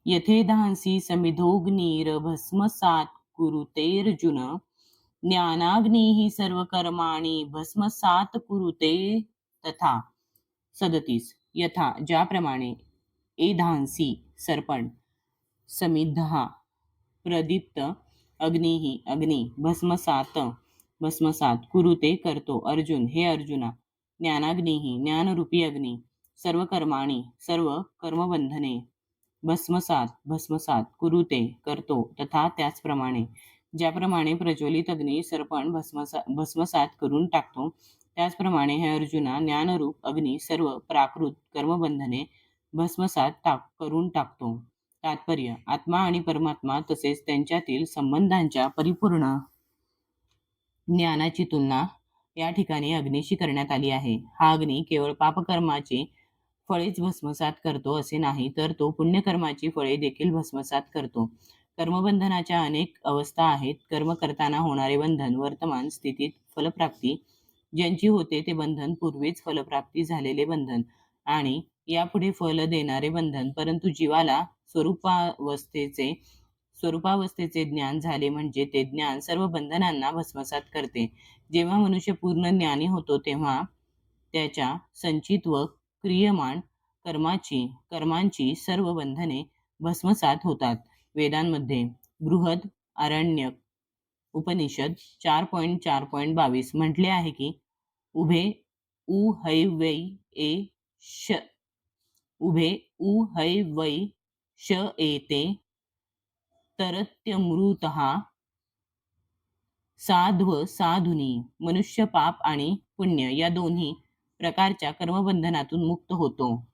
यथेधांसी समिधोऽग्निर्भस्मसात् कुरुतेऽर्जुन ज्ञानाग्निः सर्वकर्माणि भस्मसात् कुरुते तथा. 37. यथा ज्याप्रमाणे एधांसी सर्पण समिधा प्रदीप्त अग्निः अग्नी भस्मसात कुरुते करतो अर्जुन हे अर्जुना ज्ञानाग्निः ज्ञानरूपी अग्नी सर्व कर्माणी सर्व कर्मबंधने भस्मसात कुरुते करतो तथा त्याचप्रमाणे ज्याप्रमाणे प्रज्वलित अग्नी सर्पण भस्मसात करून टाकतो त्याचप्रमाणे हे अर्जुना ज्ञानरूप अग्नी सर्व प्राकृत कर्मबंधने भस्मसात करून टाकतो. तात्पर्य आत्मा आणि परमात्मा तसेच त्यांच्यातील संबंधांच्या परिपूर्ण ज्ञानाची तुलना या ठिकाणी अग्नीशी करण्यात आली आहे. हा अग्नी केवळ पापकर्माची फळेच भस्मसात करतो असे नाही, तर तो पुण्यकर्माची फळे देखील भस्मसात करतो. कर्मबंधनाच्या अनेक अवस्था आहेत. कर्म करताना होणारे बंधन, वर्तमान स्थितीत फलप्राप्ती ज्यांची होते ते बंधन, पूर्वीच फलप्राप्ती झालेले बंधन आणि यापुढे फल देणारे बंधन. परंतु जीवाला स्वरूपावस्थेचे ज्ञान झाले म्हणजे ते ज्ञान सर्व बंधनांना भस्मसात करते. जेव्हा मनुष्य पूर्ण ज्ञानी होतो तेव्हा त्याच्या संचित व क्रियमाण कर्मांची सर्व बंधने भस्मसात होतात. वेदांमध्ये बृहद आरण्यक उपनिषद 4.4.22 म्हटले आहे की उभे उहैवै श एते तरत्यमृतः साध्व साधुनी. मनुष्य पाप आणि पुण्य या दोन्ही प्रकारच्या कर्मबंधनातून मुक्त होतो.